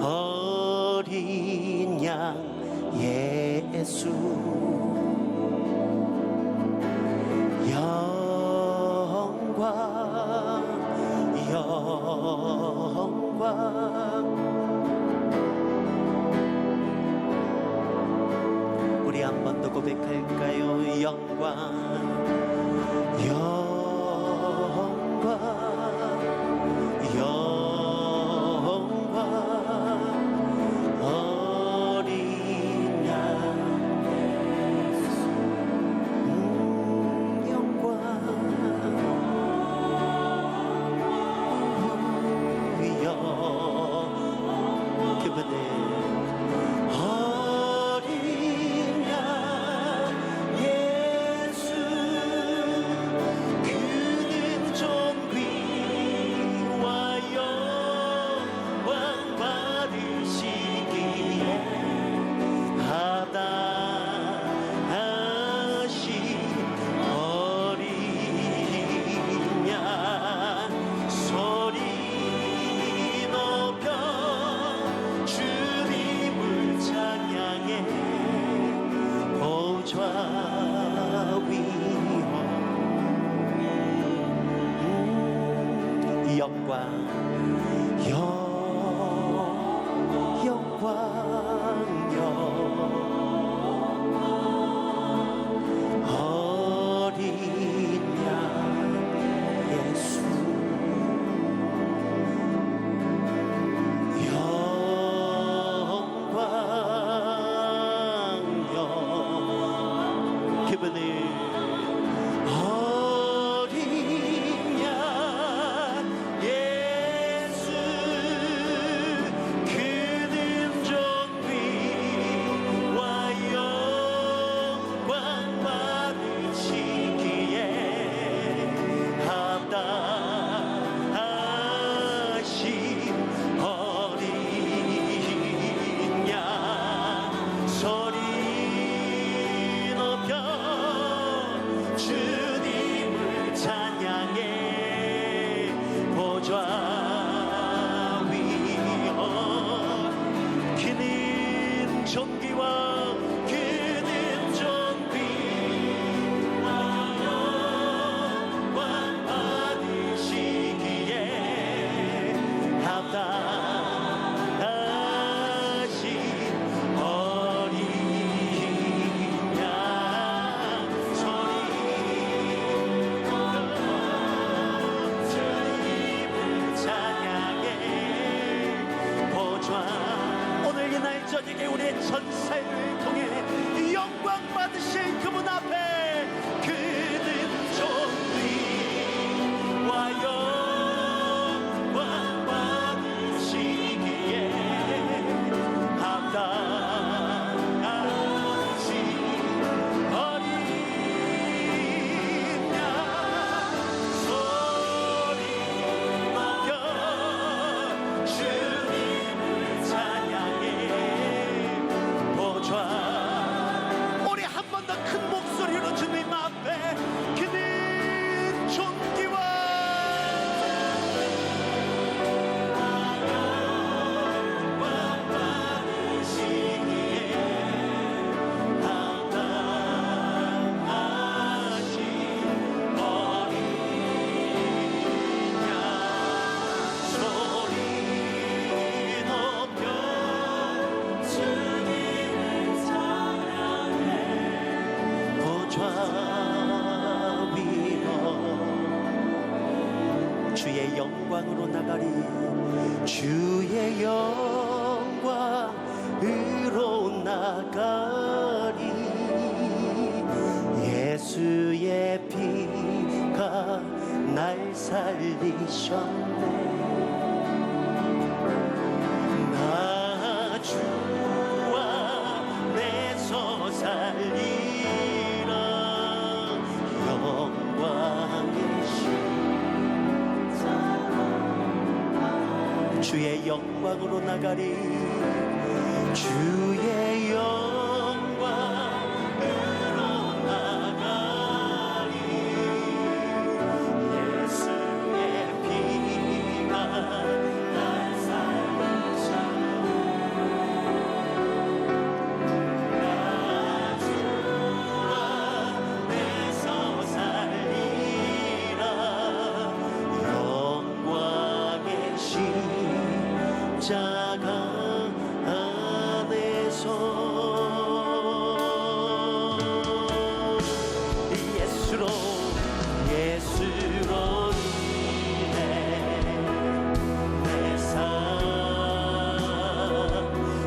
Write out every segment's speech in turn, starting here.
어린 양 예수 영광 우리 한 번 더 고백할까요? 영광 어린 양 영광으로 나가리 주의 영광으로 나가리 예수의 피가 날 살리셨네 나 주 안에서 살리라 영광의 주의 영광으로 나가리 주의 영광으로 나가리 예수의 피가 날 십자가 안에서 예수로 인해 내 삶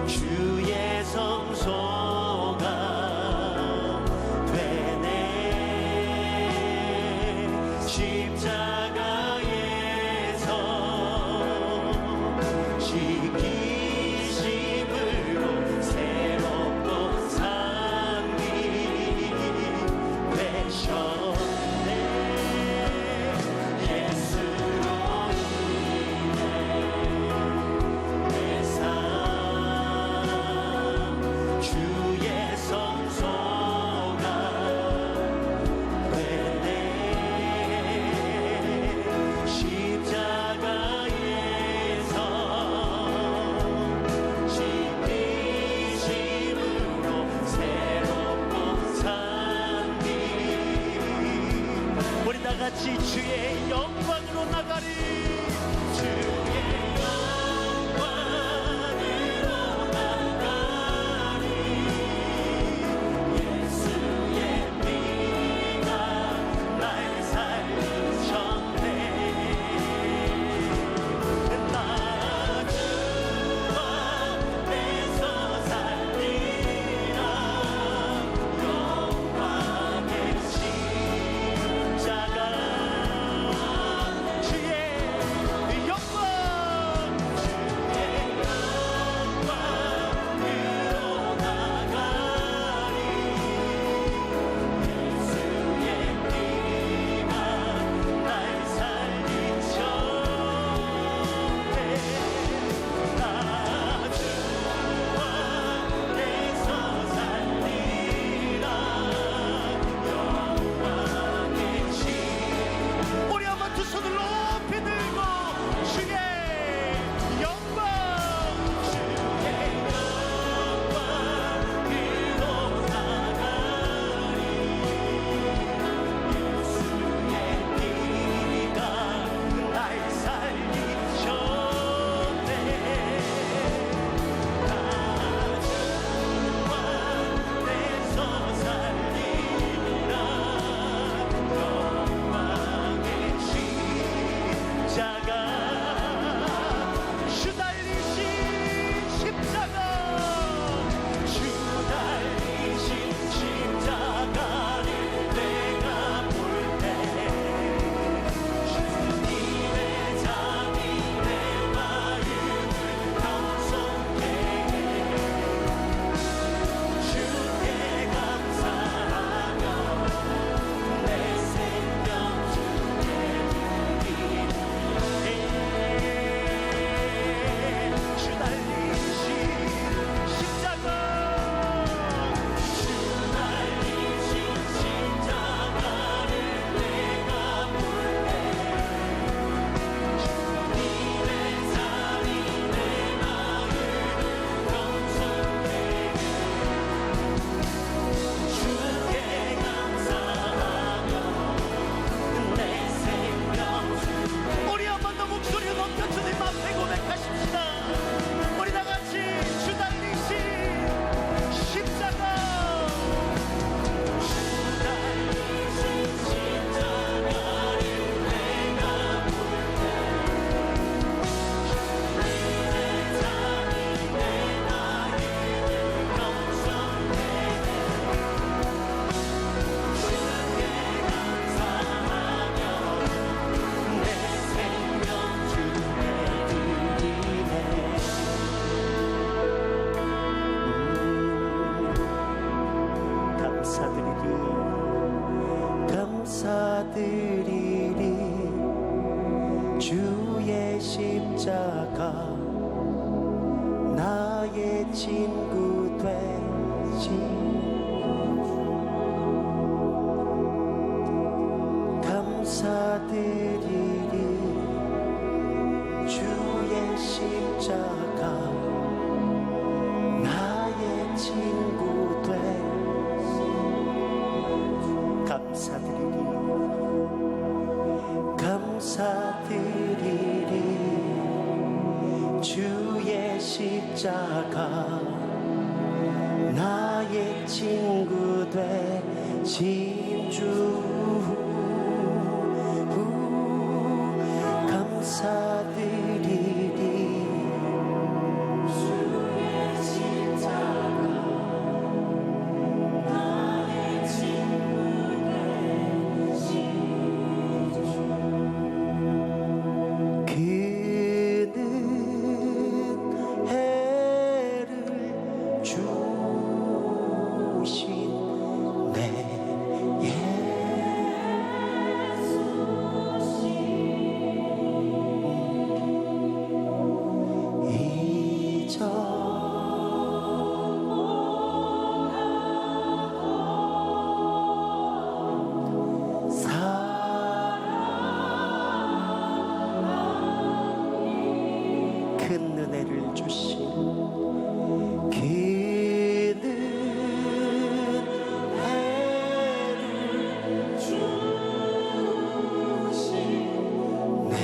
주의 성소가 되네. 십자가에서 지기심으로 새롭고 산기 되셨네. 예수로 인해 내 삶 주의 성소가 되네. 십자가에서 지기심으로 새롭고 산뒤 우리 다같이 주의 영광으로 나가리. 주의 영광으로 나가리. 예수의 피가 날 살리셨네. 나 주 안에서 살리라. 영광의 십자가 주의 영광 주의 영광으로 나가리. 예수의 피가 날 살리셨네. 나 주 안에서 살리라. 영광의 신 우리 한번 두 손을 높이 들고 주의 영광 주의 영광으로 나가리. 예수의 피가 날 살리셨네. 나 주 안에서 살리라. 영광의 십자가 주 달리신 십자가 주 달리신 십자가를 내가 볼 때 주님의 잔이 내 마음을 감성해. 주께 감사하며 내 생명 주께 드리네. 주 달리신 십자가 주 달리신 십자가를 내가 볼 때 주님의 잔이 내 마음을 감성해. 주께 감사하며 내 생명 우리 한 번 더 목소리 높여 주님 앞에 고백하십시다. 우리 다같이 주 달리신 십자가 주 달리신 십자가를 내가 볼 때 주님의 잔이 내 마음을 감성해. 주께 감사하며 내 생명 주께 드리네. 감사드리리 주의 십자가 나의 친구 되지. 감사드리리 주의 십자가 나의 친구 되지. 감사드리리 감사드리리 주의 십자가 나의 친구 되신 주 감사드리리. 주의 십자가 나의 친구 되신 주 그는 해를 주신 내 큰 은혜를 주신 그는 해를 주신 내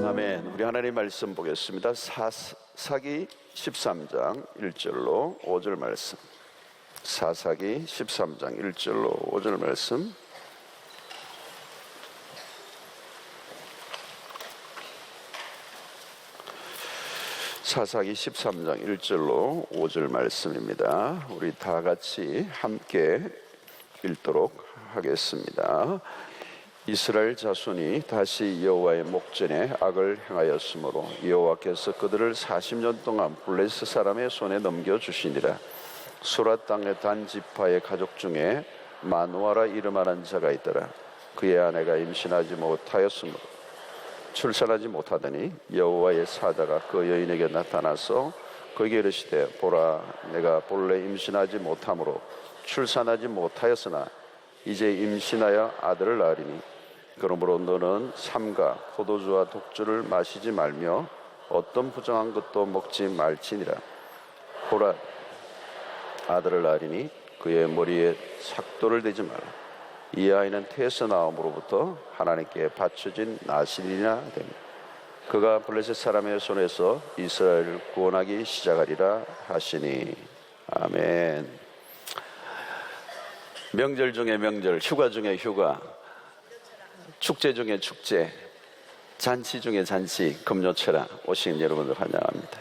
아멘. 우리 하나님 말씀 보겠습니다. 사사기 13장 1절로 5절 말씀. 사사기 13장 1절로 5절 말씀. 사사기 13장 1절로 5절 말씀입니다. 우리 다 같이 함께 읽도록 하겠습니다. 이스라엘 자손이 다시 여호와의 목전에 악을 행하였으므로 여호와께서 그들을 40년 동안 블레셋 사람의 손에 넘겨주시니라. 수라 땅의 단 지파의 가족 중에 마누아라 이름하는 자가 있더라. 그의 아내가 임신하지 못하였으므로 출산하지 못하더니 여호와의 사자가 그 여인에게 나타나서 그에게 이르시되 보라, 내가 본래 임신하지 못함으로 출산하지 못하였으나 이제 임신하여 아들을 낳으리니 그러므로 너는 삼가 포도주와 독주를 마시지 말며 어떤 부정한 것도 먹지 말지니라. 보라, 아들을 낳으리니 그의 머리에 삭도를 대지 말라. 이 아이는 태에서 나옴으로부터 하나님께 바쳐진 나실이나 됩니다. 그가 블레셋 사람의 손에서 이스라엘을 구원하기 시작하리라 하시니. 아멘. 명절 중에 명절, 휴가 중에 휴가, 축제 중에 축제, 잔치 중에 잔치, 금요철아 오신 여러분들 환영합니다.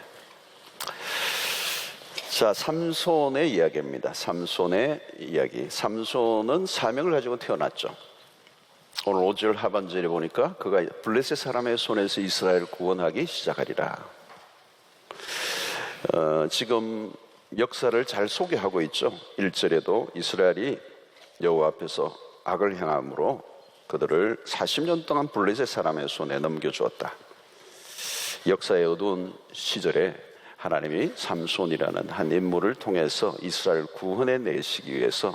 자, 삼손의 이야기입니다. 삼손의 이야기. 삼손은 사명을 가지고 태어났죠. 오늘 5절 하반절에 보니까 그가 블레셋 사람의 손에서 이스라엘을 구원하기 시작하리라. 지금 역사를 잘 소개하고 있죠. 1절에도 이스라엘이 여호와 앞에서 악을 행함으로 그들을 40년 동안 블레셋 사람의 손에 넘겨주었다. 역사의 어두운 시절에 하나님이 삼손이라는 한 인물을 통해서 이스라엘을 구원해 내시기 위해서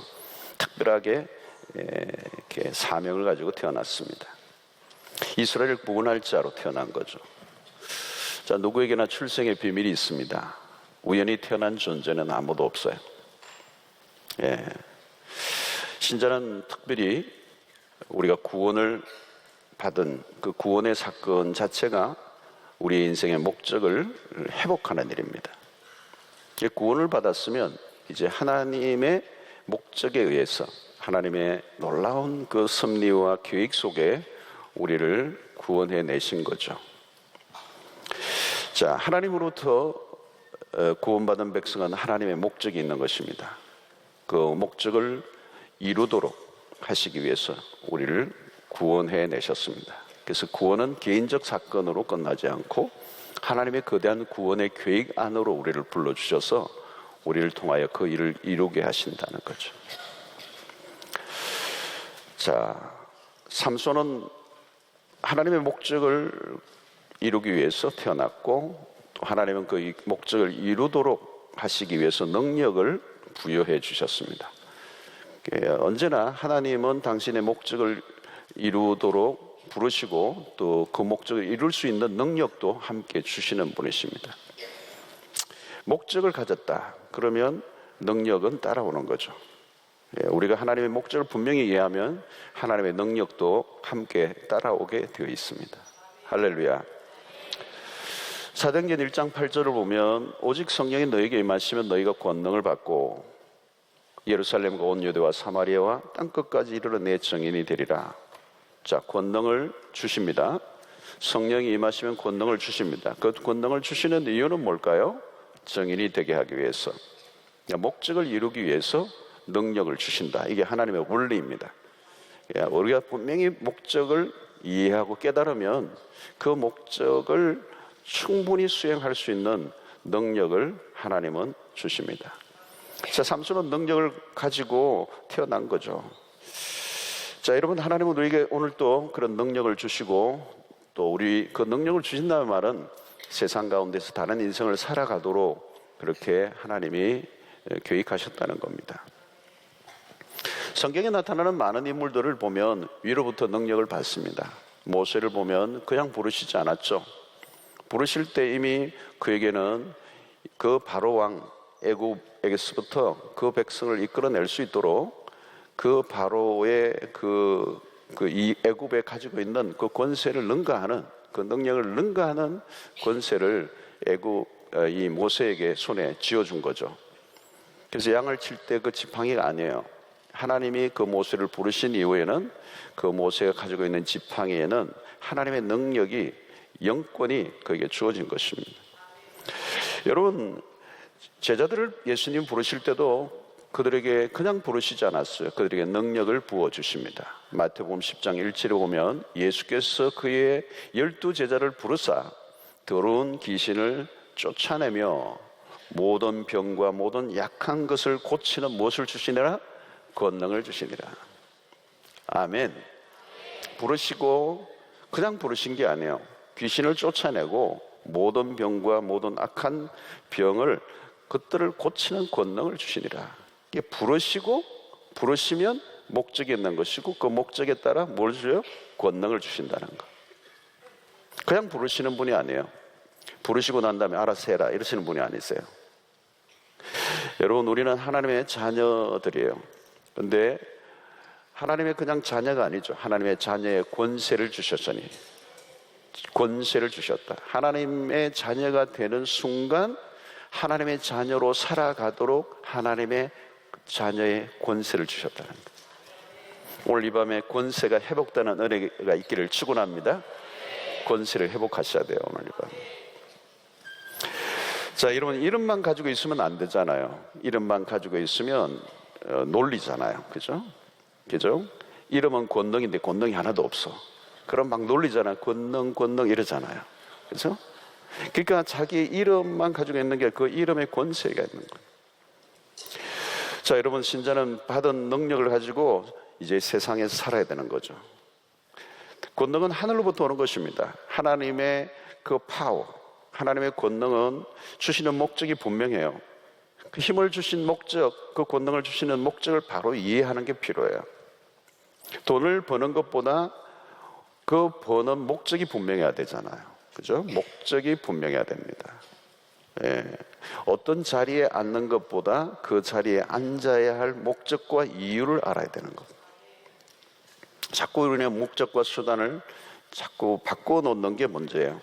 특별하게 이렇게 사명을 가지고 태어났습니다. 이스라엘을 구원할 자로 태어난 거죠. 자, 누구에게나 출생의 비밀이 있습니다. 우연히 태어난 존재는 아무도 없어요. 신자는 특별히 우리가 구원을 받은 그 구원의 사건 자체가 우리의 인생의 목적을 회복하는 일입니다. 구원을 받았으면 이제 하나님의 목적에 의해서 하나님의 놀라운 그 섭리와 계획 속에 우리를 구원해 내신 거죠. 자, 하나님으로부터 구원받은 백성은 하나님의 목적이 있는 것입니다. 그 목적을 이루도록 하시기 위해서 우리를 구원해 내셨습니다. 그래서 구원은 개인적 사건으로 끝나지 않고 하나님의 거대한 구원의 계획 안으로 우리를 불러주셔서 우리를 통하여 그 일을 이루게 하신다는 거죠. 자, 삼손은 하나님의 목적을 이루기 위해서 태어났고 또 하나님은 그 목적을 이루도록 하시기 위해서 능력을 부여해 주셨습니다. 언제나 하나님은 당신의 목적을 이루도록 부르시고 또 그 목적을 이룰 수 있는 능력도 함께 주시는 분이십니다. 목적을 가졌다 그러면 능력은 따라오는 거죠. 우리가 하나님의 목적을 분명히 이해하면 하나님의 능력도 함께 따라오게 되어 있습니다. 할렐루야. 사도행전 1장 8절을 보면 오직 성령이 너에게 임하시면 너희가 권능을 받고 예루살렘과 온 유대와 사마리아와 땅끝까지 이르러 내 증인이 되리라. 자, 권능을 주십니다. 성령이 임하시면 권능을 주십니다. 그 권능을 주시는 이유는 뭘까요? 증인이 되게 하기 위해서, 목적을 이루기 위해서 능력을 주신다. 이게 하나님의 원리입니다. 우리가 분명히 목적을 이해하고 깨달으면 그 목적을 충분히 수행할 수 있는 능력을 하나님은 주십니다. 자, 삼손은 능력을 가지고 태어난 거죠. 자, 여러분, 하나님은 우리에게 오늘 또 그런 능력을 주시고 또 우리 그 능력을 주신다는 말은 세상 가운데서 다른 인생을 살아가도록 그렇게 하나님이 계획하셨다는 겁니다. 성경에 나타나는 많은 인물들을 보면 위로부터 능력을 받습니다. 모세를 보면 그냥 부르시지 않았죠. 부르실 때 이미 그에게는 그 바로 왕 애굽에게서부터 그 백성을 이끌어낼 수 있도록 그 바로의 이 애굽에 가지고 있는 그 권세를 능가하는, 그 능력을 능가하는 권세를 이 모세에게 손에 쥐어준 거죠. 그래서 양을 칠 때 그 지팡이가 아니에요. 하나님이 그 모세를 부르신 이후에는 그 모세가 가지고 있는 지팡이에는 하나님의 능력이, 영권이 그에게 주어진 것입니다. 여러분, 제자들을 예수님 부르실 때도 그들에게 그냥 부르시지 않았어요. 그들에게 능력을 부어주십니다. 마태복음 10장 1절에 보면 예수께서 그의 12제자를 부르사 더러운 귀신을 쫓아내며 모든 병과 모든 약한 것을 고치는 무엇을 주시니라? 권능을 주시니라. 아멘. 부르시고 그냥 부르신 게 아니에요. 귀신을 쫓아내고 모든 병과 모든 악한 병을 그들을 고치는 권능을 주시니라. 이게 부르시면 목적이 있는 것이고 그 목적에 따라 뭘 줘요? 권능을 주신다는 거. 그냥 부르시는 분이 아니에요. 부르시고 난 다음에 알아서 해라 이러시는 분이 아니세요. 여러분, 우리는 하나님의 자녀들이에요. 그런데 하나님의 그냥 자녀가 아니죠. 하나님의 자녀의 권세를 주셨으니, 권세를 주셨다. 하나님의 자녀가 되는 순간 하나님의 자녀로 살아가도록 하나님의 자녀의 권세를 주셨다는 것. 오늘 이 밤에 권세가 회복되는 은혜가 있기를 축원합니다. 권세를 회복하셔야 돼요, 오늘 이 밤에. 자, 여러분, 이름만 가지고 있으면 안 되잖아요. 이름만 가지고 있으면 놀리잖아요. 그죠? 그죠? 이름은 권능인데 권능이 하나도 없어. 그럼 막 놀리잖아요. 권능 이러잖아요. 그죠? 그러니까 자기 이름만 가지고 있는 게 그 이름의 권세가 있는 거예요. 자, 여러분, 신자는 받은 능력을 가지고 이제 세상에서 살아야 되는 거죠. 권능은 하늘로부터 오는 것입니다. 하나님의 그 파워, 하나님의 권능은 주시는 목적이 분명해요. 그 힘을 주신 목적, 그 권능을 주시는 목적을 바로 이해하는 게 필요해요. 돈을 버는 것보다 그 버는 목적이 분명해야 되잖아요. 그죠? 목적이 분명해야 됩니다. 예. 어떤 자리에 앉는 것보다 그 자리에 앉아야 할 목적과 이유를 알아야 되는 것. 자꾸 우리는 목적과 수단을 자꾸 바꿔놓는 게 문제예요.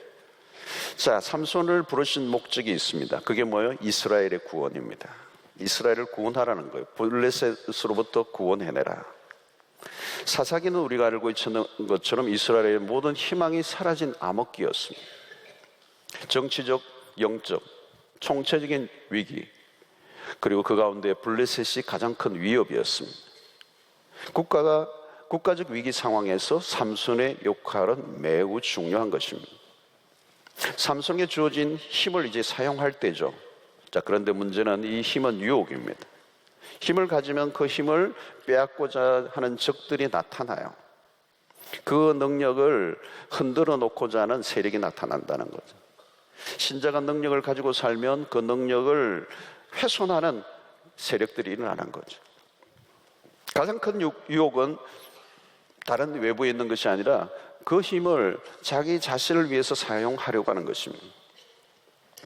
자, 삼손을 부르신 목적이 있습니다. 그게 뭐예요? 이스라엘의 구원입니다. 이스라엘을 구원하라는 거예요. 블레셋으로부터 구원해내라. 사사기는 우리가 알고 있는 것처럼 이스라엘의 모든 희망이 사라진 암흑기였습니다. 정치적, 영적, 총체적인 위기, 그리고 그 가운데 블레셋이 가장 큰 위협이었습니다. 국가적 위기 상황에서 삼손의 역할은 매우 중요한 것입니다. 삼손에게 주어진 힘을 이제 사용할 때죠. 자, 그런데 문제는 이 힘은 유혹입니다. 힘을 가지면 그 힘을 빼앗고자 하는 적들이 나타나요. 그 능력을 흔들어 놓고자 하는 세력이 나타난다는 거죠. 신자가 능력을 가지고 살면 그 능력을 훼손하는 세력들이 일어나는 거죠. 가장 큰 유혹은 다른 외부에 있는 것이 아니라 그 힘을 자기 자신을 위해서 사용하려고 하는 것입니다.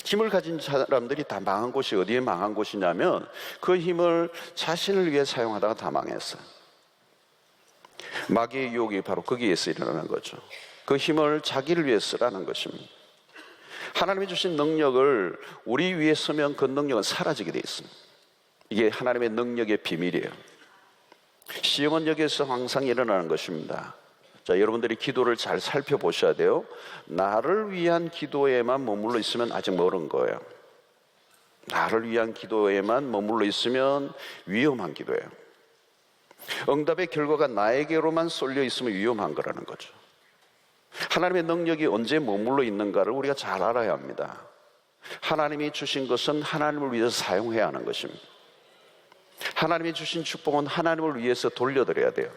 힘을 가진 사람들이 다 망한 곳이 어디에 망한 곳이냐면 그 힘을 자신을 위해 사용하다가 다 망했어요. 마귀의 유혹이 바로 거기에서 일어나는 거죠. 그 힘을 자기를 위해 쓰라는 것입니다. 하나님이 주신 능력을 우리 위에 쓰면 그 능력은 사라지게 돼 있습니다. 이게 하나님의 능력의 비밀이에요. 시험은 여기에서 항상 일어나는 것입니다. 자, 여러분들이 기도를 잘 살펴보셔야 돼요. 나를 위한 기도에만 머물러 있으면 아직 멀은 거예요. 나를 위한 기도에만 머물러 있으면 위험한 기도예요. 응답의 결과가 나에게로만 쏠려 있으면 위험한 거라는 거죠. 하나님의 능력이 언제 머물러 있는가를 우리가 잘 알아야 합니다. 하나님이 주신 것은 하나님을 위해서 사용해야 하는 것입니다. 하나님이 주신 축복은 하나님을 위해서 돌려드려야 돼요.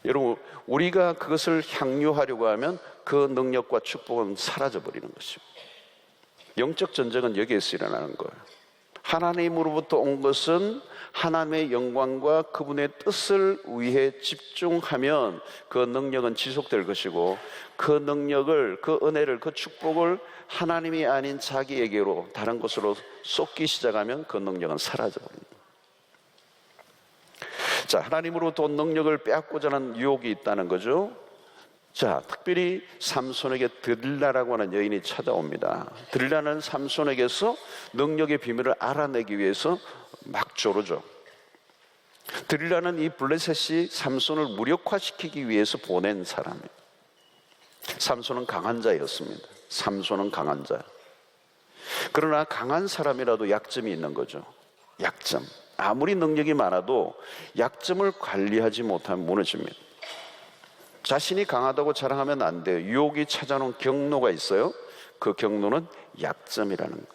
여러분, 우리가 그것을 향유하려고 하면 그 능력과 축복은 사라져버리는 것입니다. 영적 전쟁은 여기에서 일어나는 거예요. 하나님으로부터 온 것은 하나님의 영광과 그분의 뜻을 위해 집중하면 그 능력은 지속될 것이고, 그 능력을, 그 은혜를, 그 축복을 하나님이 아닌 자기에게로 다른 곳으로 쏟기 시작하면 그 능력은 사라져버립니다. 자, 하나님으로부터 온 능력을 빼앗고자 하는 유혹이 있다는 거죠. 자, 특별히 삼손에게 들릴라라고 하는 여인이 찾아옵니다. 들릴라는 삼손에게서 능력의 비밀을 알아내기 위해서 막 조르죠. 들릴라는 이 블레셋이 삼손을 무력화시키기 위해서 보낸 사람이에요. 삼손은 강한 자였습니다. 삼손은 강한 자. 그러나 강한 사람이라도 약점이 있는 거죠. 약점. 아무리 능력이 많아도 약점을 관리하지 못하면 무너집니다. 자신이 강하다고 자랑하면 안 돼요. 유혹이 찾아놓은 경로가 있어요. 그 경로는 약점이라는 것.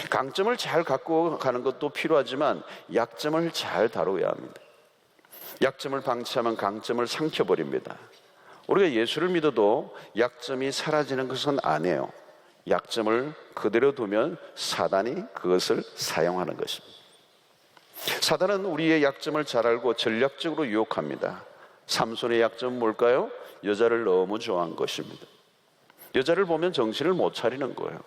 강점을 잘 갖고 가는 것도 필요하지만 약점을 잘 다루어야 합니다. 약점을 방치하면 강점을 삼켜버립니다. 우리가 예수를 믿어도 약점이 사라지는 것은 아니에요. 약점을 그대로 두면 사단이 그것을 사용하는 것입니다. 사단은 우리의 약점을 잘 알고 전략적으로 유혹합니다. 삼손의 약점은 뭘까요? 여자를 너무 좋아한 것입니다. 여자를 보면 정신을 못 차리는 거예요.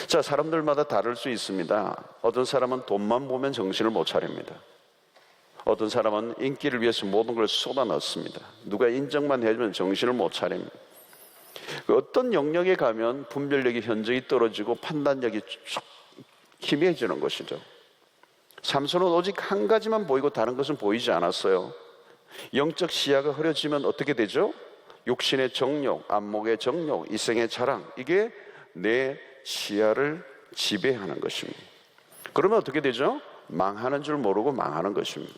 자, 사람들마다 다를 수 있습니다. 어떤 사람은 돈만 보면 정신을 못 차립니다. 어떤 사람은 인기를 위해서 모든 걸 쏟아넣습니다. 누가 인정만 해주면 정신을 못 차립니다. 어떤 영역에 가면 분별력이 현저히 떨어지고 판단력이 쭉 희미해지는 것이죠. 삼손은 오직 한 가지만 보이고 다른 것은 보이지 않았어요. 영적 시야가 흐려지면 어떻게 되죠? 육신의 정욕, 안목의 정욕, 이생의 자랑, 이게 내 시야를 지배하는 것입니다. 그러면 어떻게 되죠? 망하는 줄 모르고 망하는 것입니다.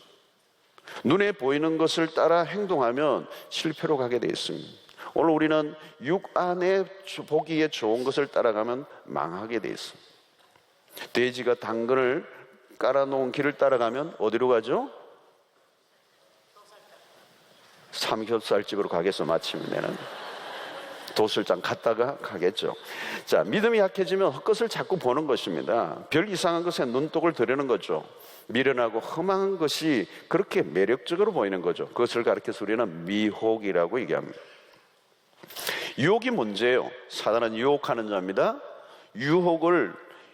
눈에 보이는 것을 따라 행동하면 실패로 가게 되어 있습니다. 오늘 우리는 육 안에 보기에 좋은 것을 따라가면 망하게 되어 있습니다. 돼지가 당근을 깔아놓은 길을 따라가면 어디로 가죠? 삼겹살집으로 가겠어. 마침 내는 도술장 갔다가 가겠죠. 자, 믿음이 약해지면 헛것을 자꾸 보는 것입니다. 별 이상한 것에 눈독을 들이는 거죠. 미련하고 험한 것이 그렇게 매력적으로 보이는 거죠. 그것을 가리켜서 우리는 미혹이라고 얘기합니다. 유혹이 문제예요. 사단은 유혹하는 자입니다.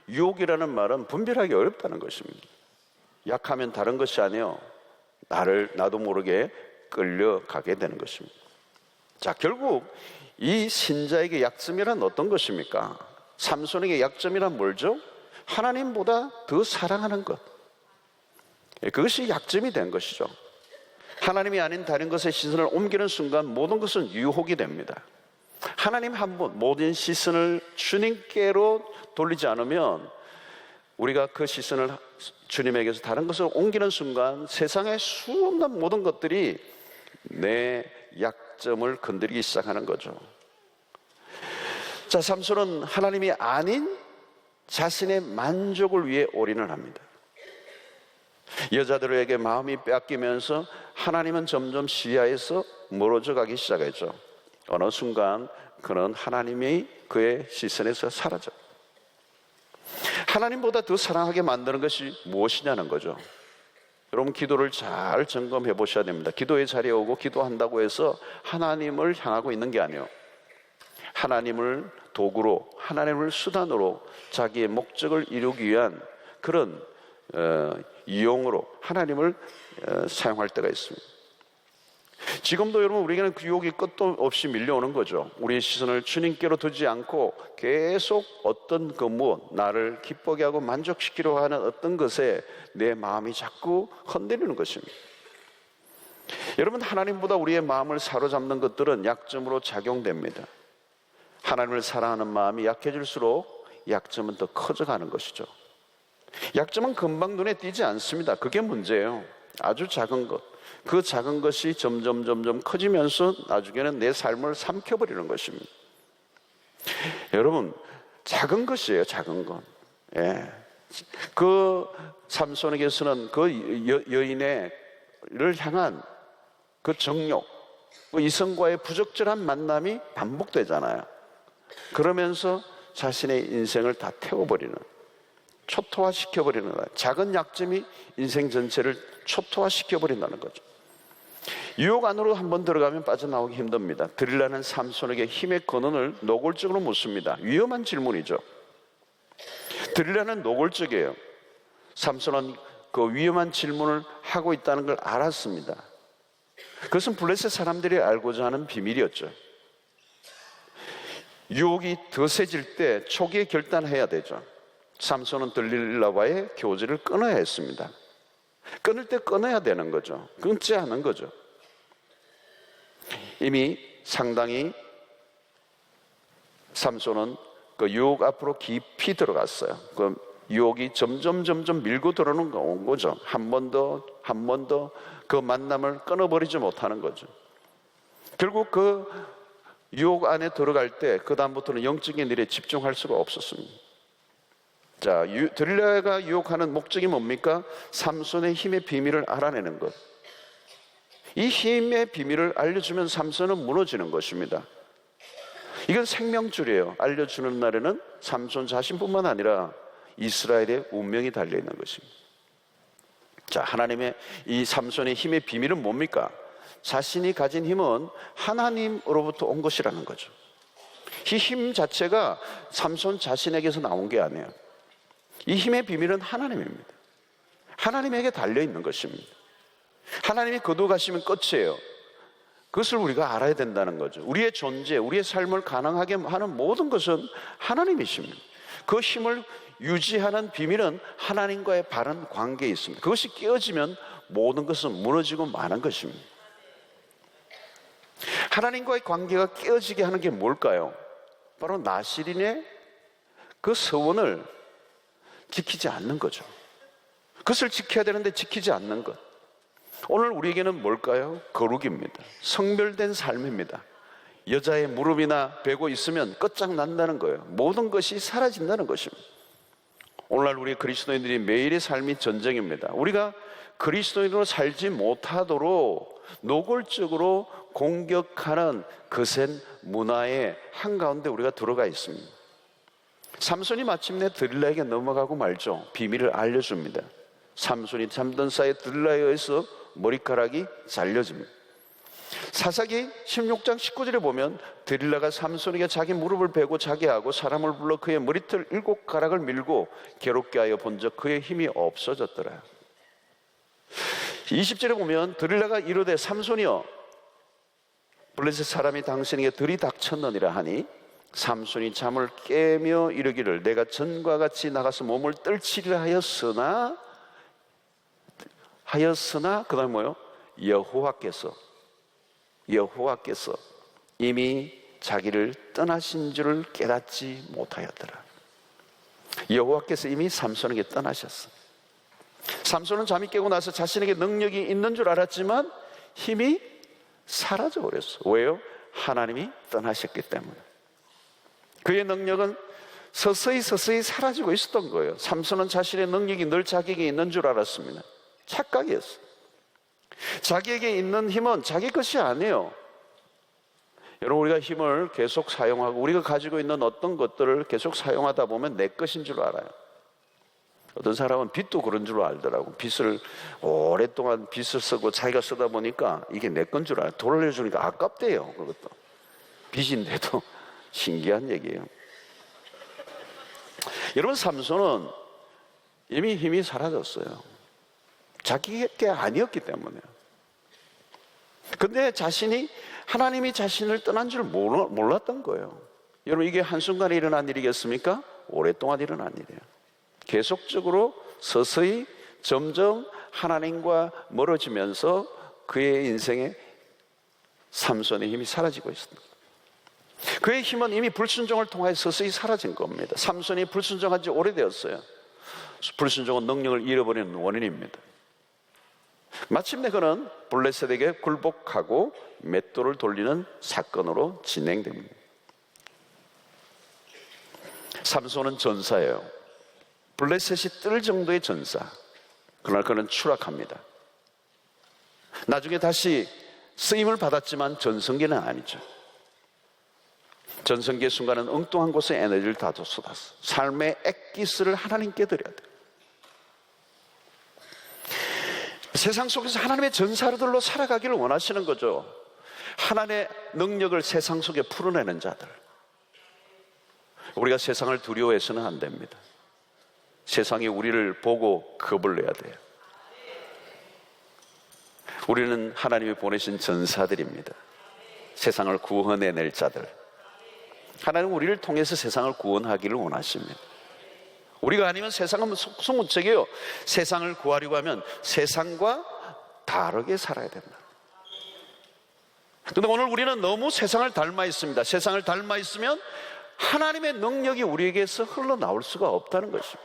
유혹이라는 말은 분별하기 어렵다는 것입니다. 약하면 다른 것이 아니에요. 나도 모르게 끌려가게 되는 것입니다. 자, 결국 이 신자에게 약점이란 어떤 것입니까? 삼손에게 약점이란 뭘죠? 하나님보다 더 사랑하는 것. 그것이 약점이 된 것이죠. 하나님이 아닌 다른 것에 시선을 옮기는 순간 모든 것은 유혹이 됩니다. 하나님 한 분, 모든 시선을 주님께로 돌리지 않으면 우리가 그 시선을 주님에게서 다른 것을 옮기는 순간 세상의 수없는 모든 것들이 내 약점을 건드리기 시작하는 거죠. 자, 삼손은 하나님이 아닌 자신의 만족을 위해 올인을 합니다. 여자들에게 마음이 뺏기면서 하나님은 점점 시야에서 멀어져 가기 시작했죠. 어느 순간 그는 하나님이 그의 시선에서 사라져. 하나님보다 더 사랑하게 만드는 것이 무엇이냐는 거죠. 여러분, 기도를 잘 점검해 보셔야 됩니다. 기도의 자리에 오고 기도한다고 해서 하나님을 향하고 있는 게 아니에요. 하나님을 도구로, 하나님을 수단으로 자기의 목적을 이루기 위한 그런 이용으로 하나님을 사용할 때가 있습니다. 지금도 여러분, 우리에게는 그 유혹이 끝도 없이 밀려오는 거죠. 우리의 시선을 주님께로 두지 않고 계속 어떤 그 무엇, 나를 기쁘게 하고 만족시키려고 하는 어떤 것에 내 마음이 자꾸 흔들리는 것입니다. 여러분, 하나님보다 우리의 마음을 사로잡는 것들은 약점으로 작용됩니다. 하나님을 사랑하는 마음이 약해질수록 약점은 더 커져가는 것이죠. 약점은 금방 눈에 띄지 않습니다. 그게 문제예요. 아주 작은 것, 그 작은 것이 점점 커지면서 나중에는 내 삶을 삼켜버리는 것입니다. 여러분, 작은 것이에요. 작은 것. 예. 그 삼손에게서는 그 여인을 향한 그 정욕, 그 이성과의 부적절한 만남이 반복되잖아요. 그러면서 자신의 인생을 다 태워버리는, 초토화시켜버리는 거예요. 작은 약점이 인생 전체를 초토화시켜버린다는 거죠. 유혹 안으로 한번 들어가면 빠져나오기 힘듭니다. 들릴라는 삼손에게 힘의 근원을 노골적으로 묻습니다. 위험한 질문이죠. 들릴라는 노골적이에요. 삼손은 그 위험한 질문을 하고 있다는 걸 알았습니다. 그것은 블레셋 사람들이 알고자 하는 비밀이었죠. 유혹이 더 세질 때 초기에 결단해야 되죠. 삼손은 들릴라와의 교제를 끊어야 했습니다. 끊을 때 끊어야 되는 거죠. 끊지 않은 거죠. 이미 상당히 삼손은 그 유혹 앞으로 깊이 들어갔어요. 그 유혹이 점점 밀고 들어오는 거죠. 한 번 더 그 만남을 끊어버리지 못하는 거죠. 결국 그 유혹 안에 들어갈 때 그 다음부터는 영적인 일에 집중할 수가 없었습니다. 자, 들릴라가 유혹하는 목적이 뭡니까? 삼손의 힘의 비밀을 알아내는 것. 이 힘의 비밀을 알려주면 삼손은 무너지는 것입니다. 이건 생명줄이에요. 알려주는 날에는 삼손 자신뿐만 아니라 이스라엘의 운명이 달려있는 것입니다. 자, 하나님의 이 삼손의 힘의 비밀은 뭡니까? 자신이 가진 힘은 하나님으로부터 온 것이라는 거죠. 이 힘 자체가 삼손 자신에게서 나온 게 아니에요. 이 힘의 비밀은 하나님입니다. 하나님에게 달려있는 것입니다. 하나님이 거두가시면 끝이에요. 그것을 우리가 알아야 된다는 거죠. 우리의 존재, 우리의 삶을 가능하게 하는 모든 것은 하나님이십니다. 그 힘을 유지하는 비밀은 하나님과의 바른 관계에 있습니다. 그것이 깨어지면 모든 것은 무너지고 마는 것입니다. 하나님과의 관계가 깨어지게 하는 게 뭘까요? 바로 나실인의 그 서원을 지키지 않는 거죠. 그것을 지켜야 되는데 지키지 않는 것. 오늘 우리에게는 뭘까요? 거룩입니다. 성별된 삶입니다. 여자의 무릎이나 베고 있으면 끝장난다는 거예요. 모든 것이 사라진다는 것입니다. 오늘날 우리 그리스도인들이 매일의 삶이 전쟁입니다. 우리가 그리스도인으로 살지 못하도록 노골적으로 공격하는 거센 문화의 한가운데 우리가 들어가 있습니다. 삼손이 마침내 들릴라에게 넘어가고 말죠. 비밀을 알려줍니다. 삼손이 잠든 사이에 들릴라에 의해서 머리카락이 잘려집니다. 사사기 16장 19절에 보면 들릴라가 삼손에게 자기 무릎을 베고 자게 하고 사람을 불러 그의 머리털 7가락을 밀고 괴롭게 하여 본즉 그의 힘이 없어졌더라. 20절에 보면 들릴라가 이르되 삼손이여 블레셋 사람이 당신에게 들이닥쳤느니라 하니 삼손이 잠을 깨며 이르기를 내가 전과 같이 나가서 몸을 떨치리라 하였으나 그 다음에 뭐요? 여호와께서 이미 자기를 떠나신 줄을 깨닫지 못하였더라. 여호와께서 이미 삼손에게 떠나셨어. 삼손은 잠이 깨고 나서 자신에게 능력이 있는 줄 알았지만 힘이 사라져 버렸어. 왜요? 하나님이 떠나셨기 때문에. 그의 능력은 서서히 사라지고 있었던 거예요. 삼손은 자신의 능력이 늘 자기에게 있는 줄 알았습니다. 착각이었어. 자기에게 있는 힘은 자기 것이 아니에요. 여러분, 우리가 힘을 계속 사용하고 우리가 가지고 있는 어떤 것들을 계속 사용하다 보면 내 것인 줄 알아요. 어떤 사람은 빚도 그런 줄 알더라고. 빚을 오랫동안 빚을 쓰고 자기가 쓰다 보니까 이게 내 건 줄 알아. 돌려주니까 아깝대요. 그것도 빚인데도 신기한 얘기예요. 여러분, 삼손은 이미 힘이 사라졌어요. 자기 게 아니었기 때문에. 근데 하나님이 자신을 떠난 줄 몰랐던 거예요. 여러분, 이게 한순간에 일어난 일이겠습니까? 오랫동안 일어난 일이에요. 계속적으로 서서히 점점 하나님과 멀어지면서 그의 인생에 삼손의 힘이 사라지고 있습니다. 그의 힘은 이미 불순종을 통해 서서히 사라진 겁니다. 삼손이 불순종한 지 오래되었어요. 불순종은 능력을 잃어버리는 원인입니다. 마침내 그는 블레셋에게 굴복하고 맷돌을 돌리는 사건으로 진행됩니다. 삼손은 전사예요. 블레셋이 뜰 정도의 전사. 그러나 그는 추락합니다. 나중에 다시 쓰임을 받았지만 전성기는 아니죠. 전성기의 순간은 엉뚱한 곳에 에너지를 다 쏟았어. 삶의 액기스를 하나님께 드려야 돼요. 세상 속에서 하나님의 전사들로 살아가기를 원하시는 거죠. 하나님의 능력을 세상 속에 풀어내는 자들. 우리가 세상을 두려워해서는 안 됩니다. 세상이 우리를 보고 겁을 내야 돼요. 우리는 하나님이 보내신 전사들입니다. 세상을 구원해낼 자들. 하나님은 우리를 통해서 세상을 구원하기를 원하십니다. 우리가 아니면 세상은 속수무책이에요. 세상을 구하려고 하면 세상과 다르게 살아야 된다. 그런데 오늘 우리는 너무 세상을 닮아 있습니다. 세상을 닮아 있으면 하나님의 능력이 우리에게서 흘러나올 수가 없다는 것입니다.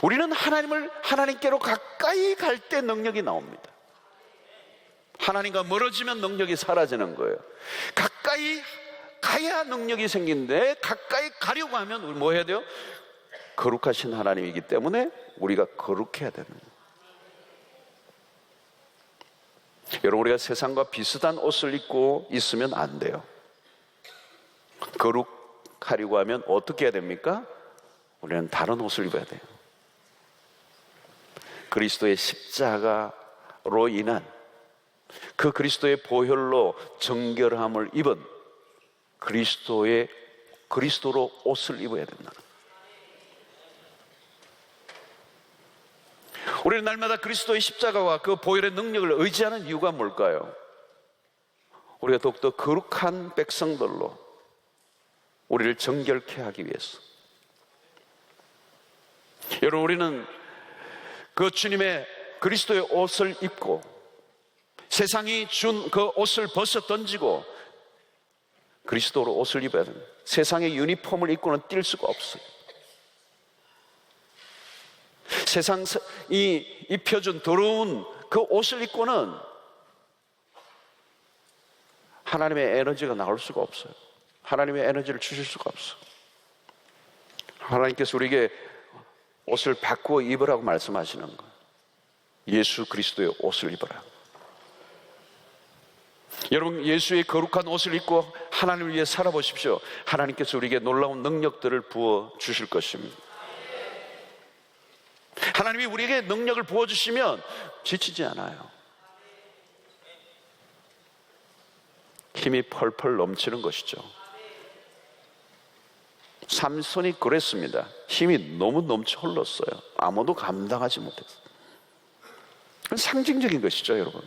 우리는 하나님께로 가까이 갈 때 능력이 나옵니다. 하나님과 멀어지면 능력이 사라지는 거예요. 가까이 가야 능력이 생기는데 가까이 가려고 하면 우리 뭐 해야 돼요? 거룩하신 하나님이기 때문에 우리가 거룩해야 되는 거예요. 여러분, 우리가 세상과 비슷한 옷을 입고 있으면 안 돼요. 거룩하려고 하면 어떻게 해야 됩니까? 우리는 다른 옷을 입어야 돼요. 그리스도의 십자가로 인한 그 그리스도의 보혈로 정결함을 입은 그리스도로 옷을 입어야 된다. 우리는 날마다 그리스도의 십자가와 그 보혈의 능력을 의지하는 이유가 뭘까요? 우리가 더욱더 거룩한 백성들로 우리를 정결케 하기 위해서. 여러분, 우리는 그 주님의 그리스도의 옷을 입고 세상이 준 그 옷을 벗어 던지고 그리스도로 옷을 입어야 됩니다. 세상의 유니폼을 입고는 뛸 수가 없어요. 세상이 입혀준 더러운 그 옷을 입고는 하나님의 에너지가 나올 수가 없어요. 하나님의 에너지를 주실 수가 없어요. 하나님께서 우리에게 옷을 바꾸어 입으라고 말씀하시는 거예요. 예수 그리스도의 옷을 입어라. 여러분, 예수의 거룩한 옷을 입고 하나님을 위해 살아보십시오. 하나님께서 우리에게 놀라운 능력들을 부어 주실 것입니다. 하나님이 우리에게 능력을 부어주시면 지치지 않아요. 힘이 펄펄 넘치는 것이죠. 삼손이 그랬습니다. 힘이 너무 넘쳐 흘렀어요. 아무도 감당하지 못했어요. 상징적인 것이죠, 여러분.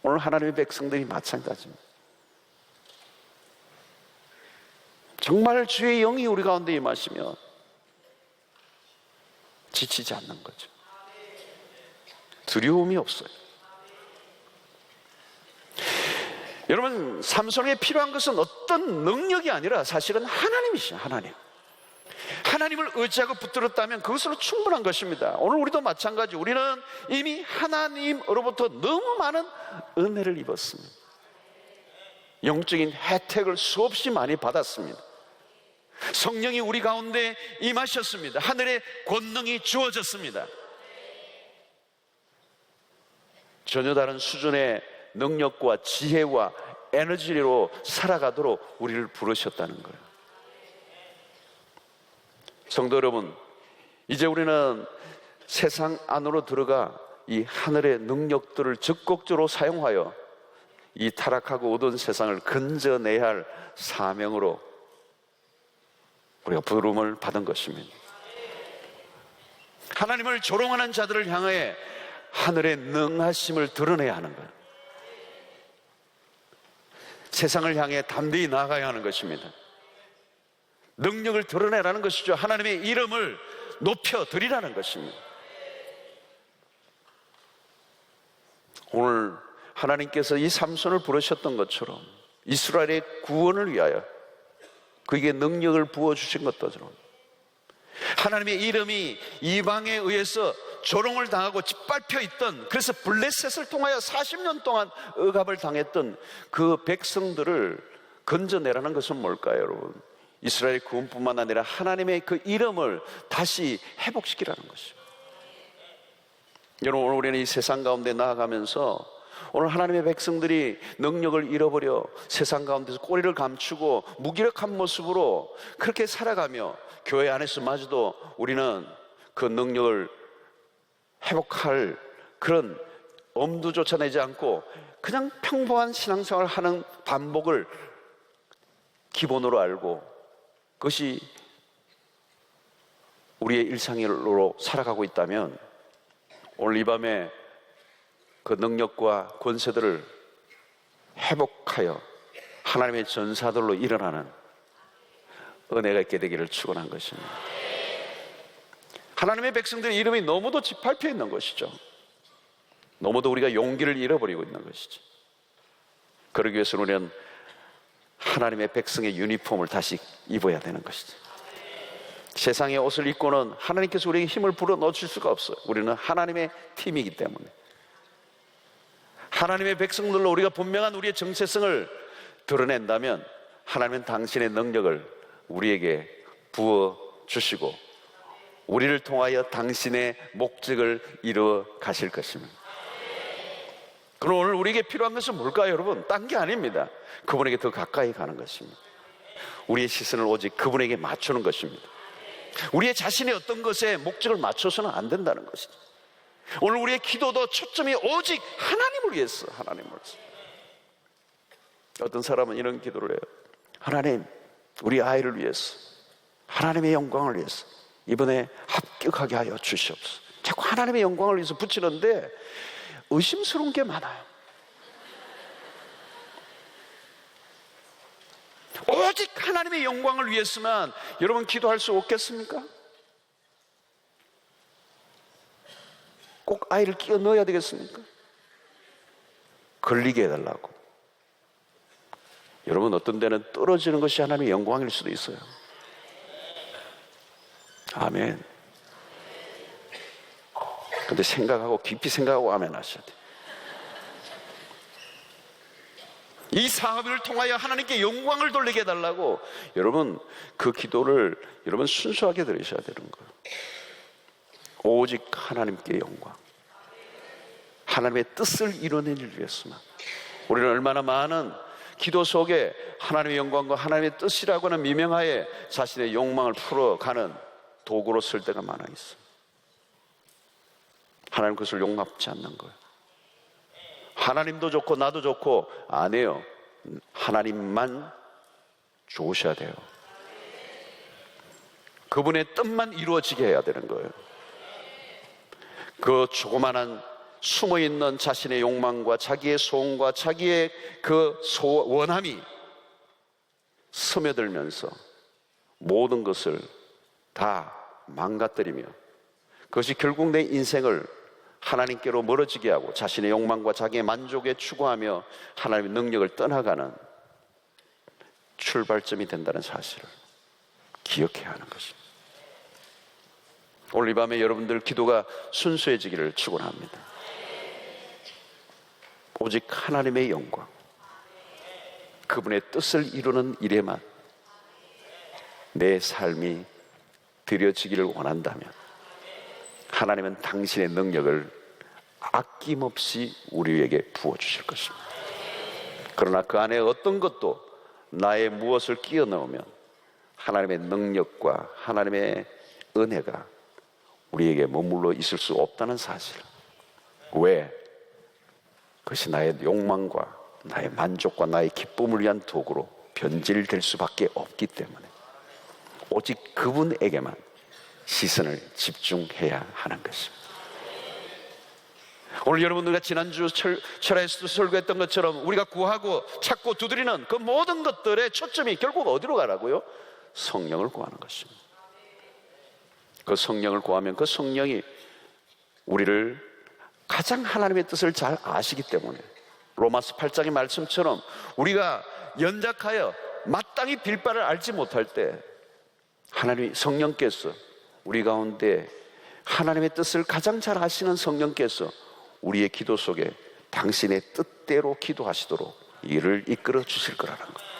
오늘 하나님의 백성들이 마찬가지입니다. 정말 주의 영이 우리 가운데 임하시면 지치지 않는 거죠. 두려움이 없어요. 여러분, 삼손에게 필요한 것은 어떤 능력이 아니라 사실은 하나님이시죠. 하나님을 의지하고 붙들었다면 그것으로 충분한 것입니다. 오늘 우리도 마찬가지. 우리는 이미 하나님으로부터 너무 많은 은혜를 입었습니다. 영적인 혜택을 수없이 많이 받았습니다. 성령이 우리 가운데 임하셨습니다. 하늘의 권능이 주어졌습니다. 전혀 다른 수준의 능력과 지혜와 에너지로 살아가도록 우리를 부르셨다는 거예요. 성도 여러분, 이제 우리는 세상 안으로 들어가 이 하늘의 능력들을 적극적으로 사용하여 이 타락하고 어두운 세상을 건져내야 할 사명으로 우리가 부름을 받은 것입니다. 하나님을 조롱하는 자들을 향해 하늘의 능하심을 드러내야 하는 거예요. 세상을 향해 담대히 나아가야 하는 것입니다. 능력을 드러내라는 것이죠. 하나님의 이름을 높여드리라는 것입니다. 오늘 하나님께서 이 삼손을 부르셨던 것처럼 이스라엘의 구원을 위하여 그에게 능력을 부어주신 것처럼 하나님의 이름이 이방에 의해서 조롱을 당하고 짓밟혀 있던, 그래서 블레셋을 통하여 40년 동안 억압을 당했던 그 백성들을 건져내라는 것은 뭘까요, 여러분? 이스라엘 구원뿐만 아니라 하나님의 그 이름을 다시 회복시키라는 것입니다. 여러분, 오늘 우리는 이 세상 가운데 나아가면서 오늘 하나님의 백성들이 능력을 잃어버려 세상 가운데서 꼬리를 감추고 무기력한 모습으로 그렇게 살아가며 교회 안에서마저도 우리는 그 능력을 회복할 그런 엄두조차 내지 않고 그냥 평범한 신앙생활을 하는 반복을 기본으로 알고 그것이 우리의 일상으로 살아가고 있다면 오늘 이 밤에 그 능력과 권세들을 회복하여 하나님의 전사들로 일어나는 은혜가 있게 되기를 축원한 것입니다. 하나님의 백성들의 이름이 너무도 짓밟혀 있는 것이죠. 너무도 우리가 용기를 잃어버리고 있는 것이죠. 그러기 위해서는 우리는 하나님의 백성의 유니폼을 다시 입어야 되는 것이죠. 세상의 옷을 입고는 하나님께서 우리에게 힘을 불어넣으실 수가 없어요. 우리는 하나님의 팀이기 때문에. 하나님의 백성들로 우리가 분명한 우리의 정체성을 드러낸다면 하나님은 당신의 능력을 우리에게 부어주시고 우리를 통하여 당신의 목적을 이루어 가실 것입니다. 그럼 오늘 우리에게 필요한 것은 뭘까요, 여러분? 딴 게 아닙니다. 그분에게 더 가까이 가는 것입니다. 우리의 시선을 오직 그분에게 맞추는 것입니다. 우리의 자신의 어떤 것에 목적을 맞춰서는 안 된다는 것이죠. 오늘 우리의 기도도 초점이 오직 하나님을 위해서, 하나님을 위해서. 어떤 사람은 이런 기도를 해요. 하나님, 우리 아이를 위해서, 하나님의 영광을 위해서 이번에 합격하게 하여 주시옵소서. 자꾸 하나님의 영광을 위해서 붙이는데 의심스러운 게 많아요. 오직 하나님의 영광을 위해서만 여러분 기도할 수 없겠습니까? 꼭 아이를 끼워 넣어야 되겠습니까? 걸리게 해달라고. 여러분, 어떤 데는 떨어지는 것이 하나님의 영광일 수도 있어요. 아멘. 근데 생각하고 깊이 생각하고 아멘 하셔야 돼요. 이 사업을 통하여 하나님께 영광을 돌리게 해달라고 여러분 그 기도를 여러분 순수하게 들으셔야 되는 거예요. 오직 하나님께 영광, 하나님의 뜻을 이루는 일을 위해서만. 우리는 얼마나 많은 기도 속에 하나님의 영광과 하나님의 뜻이라고 하는 미명하에 자신의 욕망을 풀어가는 도구로 쓸 때가 많아 있어요. 하나님 그것을 용납지 않는 거예요. 하나님도 좋고 나도 좋고 아니에요. 하나님만 좋으셔야 돼요. 그분의 뜻만 이루어지게 해야 되는 거예요. 그 조그만한 숨어있는 자신의 욕망과 자기의 소원과 자기의 그 원함이 스며들면서 모든 것을 다 망가뜨리며 그것이 결국 내 인생을 하나님께로 멀어지게 하고 자신의 욕망과 자기의 만족에 추구하며 하나님의 능력을 떠나가는 출발점이 된다는 사실을 기억해야 하는 것입니다. 오늘 이 밤에 여러분들 기도가 순수해지기를 축원합니다. 오직 하나님의 영광, 그분의 뜻을 이루는 일에만 내 삶이 드려지기를 원한다면 하나님은 당신의 능력을 아낌없이 우리에게 부어주실 것입니다. 그러나 그 안에 어떤 것도 나의 무엇을 끼워 넣으면 하나님의 능력과 하나님의 은혜가 우리에게 머물러 있을 수 없다는 사실. 왜? 그것이 나의 욕망과 나의 만족과 나의 기쁨을 위한 도구로 변질될 수밖에 없기 때문에 오직 그분에게만 시선을 집중해야 하는 것입니다. 오늘 여러분들과 지난주 철야에서도 설교했던 것처럼 우리가 구하고 찾고 두드리는 그 모든 것들의 초점이 결국 어디로 가라고요? 성령을 구하는 것입니다. 그 성령을 구하면 그 성령이 우리를 가장 하나님의 뜻을 잘 아시기 때문에 로마서 8장의 말씀처럼 우리가 연약하여 마땅히 빌 바를 알지 못할 때 하나님 성령께서 우리 가운데 하나님의 뜻을 가장 잘 아시는 성령께서 우리의 기도 속에 당신의 뜻대로 기도하시도록 이를 이끌어 주실 거라는 거예요.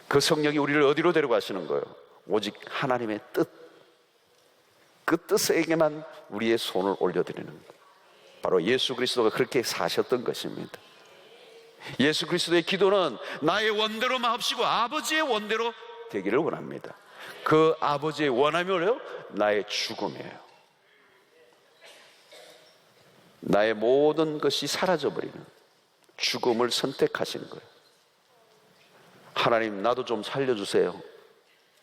그 성령이 우리를 어디로 데려가시는 거예요? 오직 하나님의 뜻, 그 뜻에게만 우리의 손을 올려드리는 거예요. 바로 예수 그리스도가 그렇게 사셨던 것입니다. 예수 그리스도의 기도는 나의 원대로 마옵시고 아버지의 원대로 되기를 원합니다. 그 아버지의 원함이 뭐예요? 나의 죽음이에요. 나의 모든 것이 사라져버리는 죽음을 선택하신 거예요. 하나님, 나도 좀 살려주세요.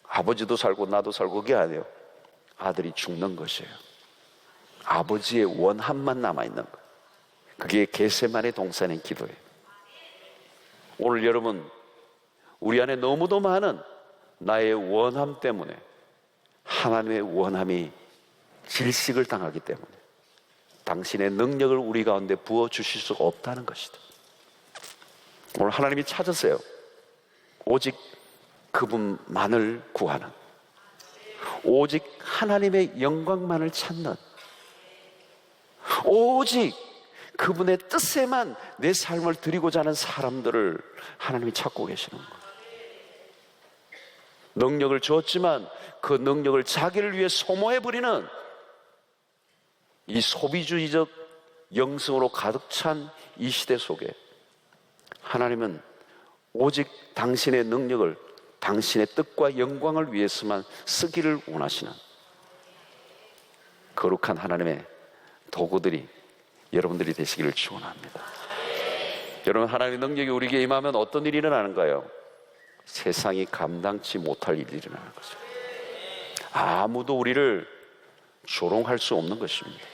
아버지도 살고 나도 살고, 그게 아니에요. 아들이 죽는 것이에요. 아버지의 원함만 남아있는 거예요. 그게 겟세마네 동산의 기도예요. 오늘 여러분, 우리 안에 너무도 많은 나의 원함 때문에 하나님의 원함이 질식을 당하기 때문에 당신의 능력을 우리 가운데 부어주실 수가 없다는 것이다. 오늘 하나님이 찾으세요. 오직 그분만을 구하는, 오직 하나님의 영광만을 찾는, 오직 그분의 뜻에만 내 삶을 드리고자 하는 사람들을 하나님이 찾고 계시는 거예요. 능력을 주었지만 그 능력을 자기를 위해 소모해버리는 이 소비주의적 영성으로 가득 찬 이 시대 속에 하나님은 오직 당신의 능력을 당신의 뜻과 영광을 위해서만 쓰기를 원하시는 거룩한 하나님의 도구들이 여러분들이 되시기를 축원합니다. 여러분, 하나님의 능력이 우리에게 임하면 어떤 일이 일어나는가요? 세상이 감당치 못할 일이 일어나는 거죠. 아무도 우리를 조롱할 수 없는 것입니다.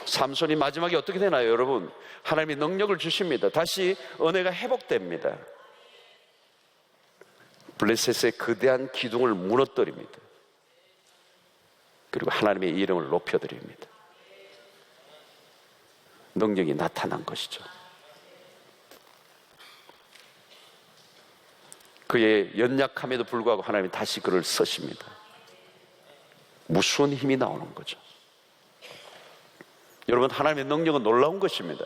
삼손이 마지막에 어떻게 되나요, 여러분? 하나님이 능력을 주십니다. 다시 은혜가 회복됩니다. 블레셋의 거대한 기둥을 무너뜨립니다. 그리고 하나님의 이름을 높여드립니다. 능력이 나타난 것이죠. 그의 연약함에도 불구하고 하나님이 다시 그를 쓰십니다. 무수한 힘이 나오는 거죠. 여러분, 하나님의 능력은 놀라운 것입니다.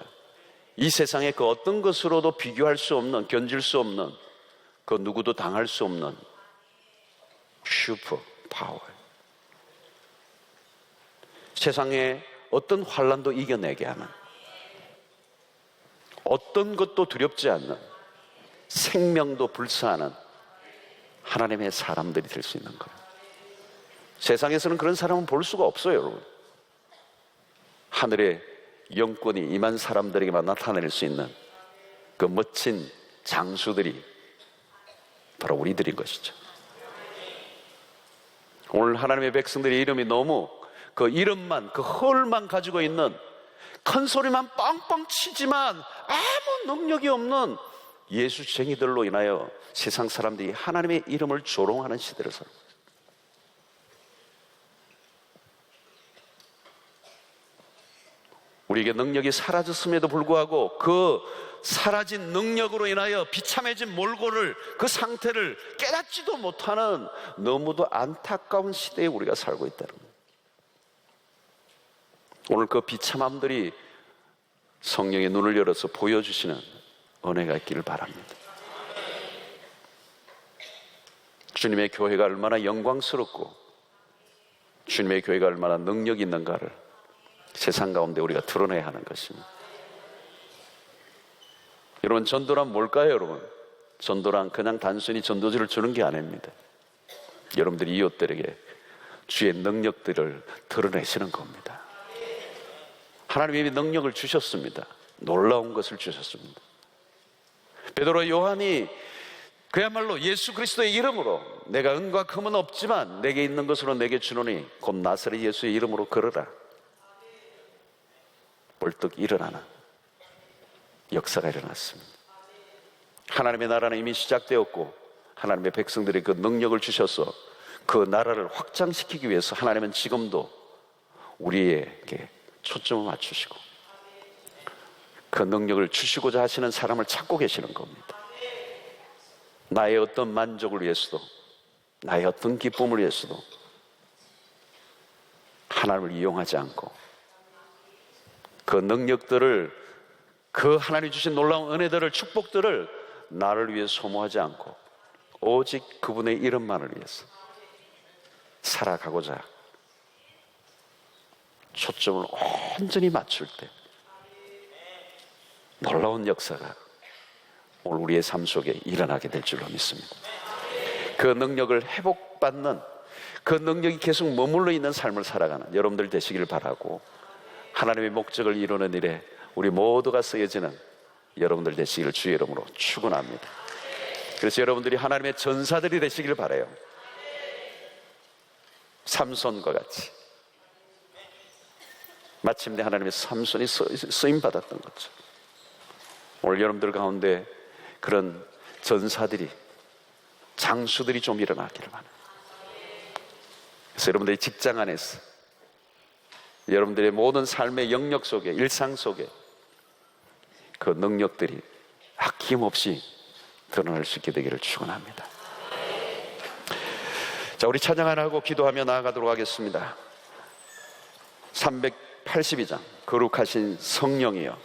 이 세상의 그 어떤 것으로도 비교할 수 없는, 견질 수 없는, 그 누구도 당할 수 없는 슈퍼 파워예요. 세상의 어떤 환난도 이겨내게 하는, 어떤 것도 두렵지 않는, 생명도 불사하는 하나님의 사람들이 될 수 있는 거예요. 세상에서는 그런 사람은 볼 수가 없어요, 여러분. 하늘의 영권이 임한 사람들에게만 나타낼 수 있는 그 멋진 장수들이 바로 우리들인 것이죠. 오늘 하나님의 백성들의 이름이 너무 그 이름만, 그 헐만 가지고 있는, 큰 소리만 빵빵 치지만 아무 능력이 없는 예수쟁이들로 인하여 세상 사람들이 하나님의 이름을 조롱하는 시대를 살고 있습니다. 우리에게 능력이 사라졌음에도 불구하고 그 사라진 능력으로 인하여 비참해진 몰골을, 그 상태를 깨닫지도 못하는 너무도 안타까운 시대에 우리가 살고 있다는 거예요. 오늘 그 비참함들이 성령의 눈을 열어서 보여주시는 은혜가 있기를 바랍니다. 주님의 교회가 얼마나 영광스럽고 주님의 교회가 얼마나 능력이 있는가를 세상 가운데 우리가 드러내야 하는 것입니다. 여러분, 전도란 뭘까요, 여러분? 전도란 그냥 단순히 전도지를 주는 게 아닙니다. 여러분들이 이웃들에게 주의 능력들을 드러내시는 겁니다. 하나님이 능력을 주셨습니다. 놀라운 것을 주셨습니다. 베드로 요한이 그야말로 예수 그리스도의 이름으로 내가 은과 금은 없지만 내게 있는 것으로 내게 주노니 곧 나사렛 예수의 이름으로 걸으라. 벌떡 일어나는 역사가 일어났습니다. 하나님의 나라는 이미 시작되었고 하나님의 백성들이 그 능력을 주셔서 그 나라를 확장시키기 위해서 하나님은 지금도 우리에게 초점을 맞추시고 그 능력을 주시고자 하시는 사람을 찾고 계시는 겁니다. 나의 어떤 만족을 위해서도 나의 어떤 기쁨을 위해서도 하나님을 이용하지 않고 그 능력들을 그 하나님이 주신 놀라운 은혜들을 축복들을 나를 위해 소모하지 않고 오직 그분의 이름만을 위해서 살아가고자 초점을 온전히 맞출 때 놀라운 역사가 오늘 우리의 삶 속에 일어나게 될 줄로 믿습니다. 그 능력을 회복받는 그 능력이 계속 머물러 있는 삶을 살아가는 여러분들 되시길 바라고 하나님의 목적을 이루는 일에 우리 모두가 쓰여지는 여러분들 되시기를 주의 이름으로 축원합니다. 그래서 여러분들이 하나님의 전사들이 되시길 바라요. 삼손과 같이 마침내 하나님의 삼손이 쓰임받았던 거죠. 오늘 여러분들 가운데 그런 전사들이 장수들이 좀 일어나기를 바랍니다. 그래서 여러분들의 직장 안에서 여러분들의 모든 삶의 영역 속에 일상 속에 그 능력들이 아낌없이 드러날 수 있게 되기를 축원합니다. 자, 우리 찬양 하나 하고 기도하며 나아가도록 하겠습니다. 382장 거룩하신 성령이여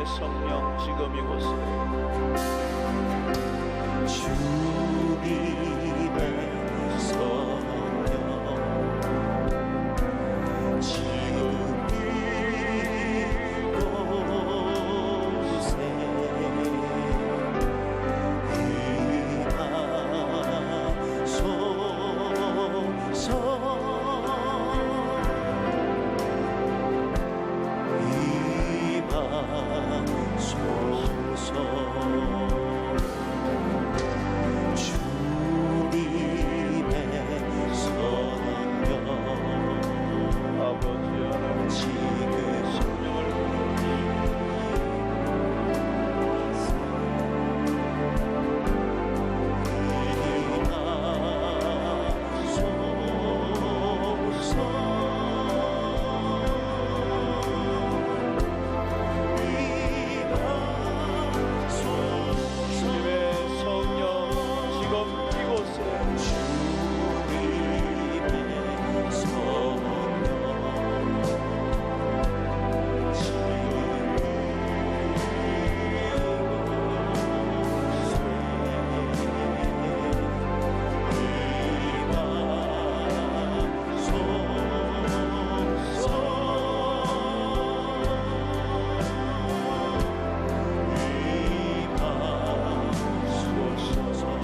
주님의 성령 지금 이곳에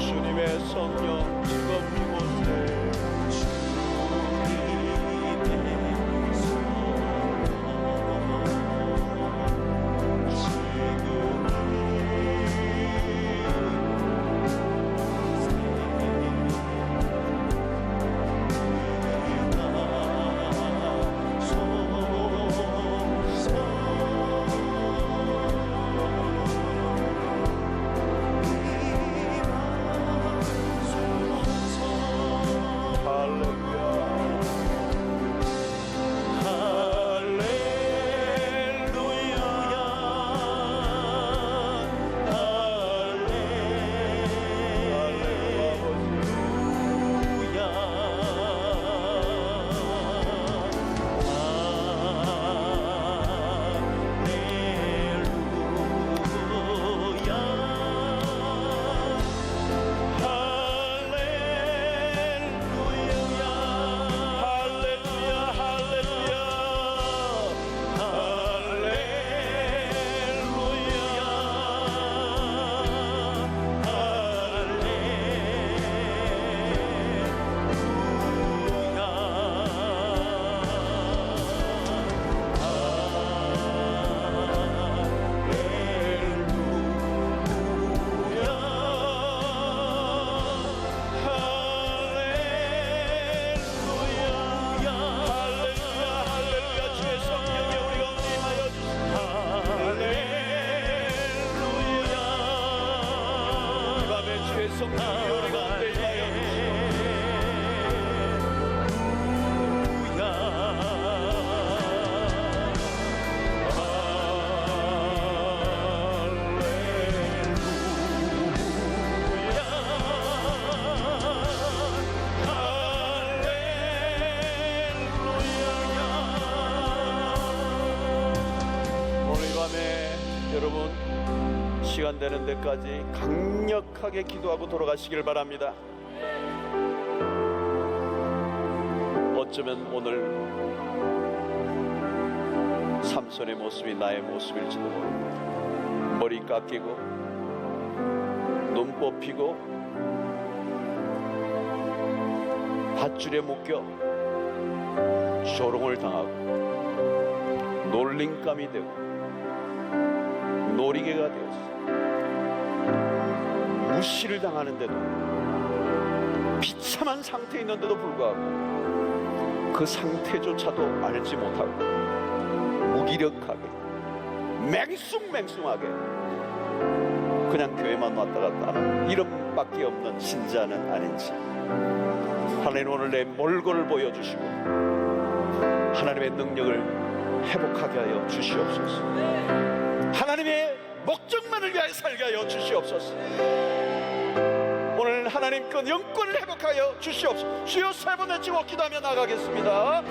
주님의 성령 지금 이곳에 여러분 시간 되는 데까지 강력하게 기도하고 돌아가시길 바랍니다. 어쩌면 오늘 삼손의 모습이 나의 모습일지도 모릅니다. 머리 깎이고 눈 뽑히고 밧줄에 묶여 조롱을 당하고 놀림감이 되고 놀이개가 되었어. 무시를 당하는데도 비참한 상태에 있는데도 불구하고 그 상태조차도 알지 못하고 무기력하게 맹숭맹숭하게 그냥 교회만 왔다 갔다 하는 이름밖에 없는 신자는 아닌지 하나님 오늘 내 몰골을 보여주시고 하나님의 능력을 회복하게 하여 주시옵소서. 하나님의 목적만을 위하여 살게 하여 주시옵소서. 오늘 하나님 그 영권을 회복하여 주시옵소서. 주여 세 번 외치고 기도하며 나가겠습니다.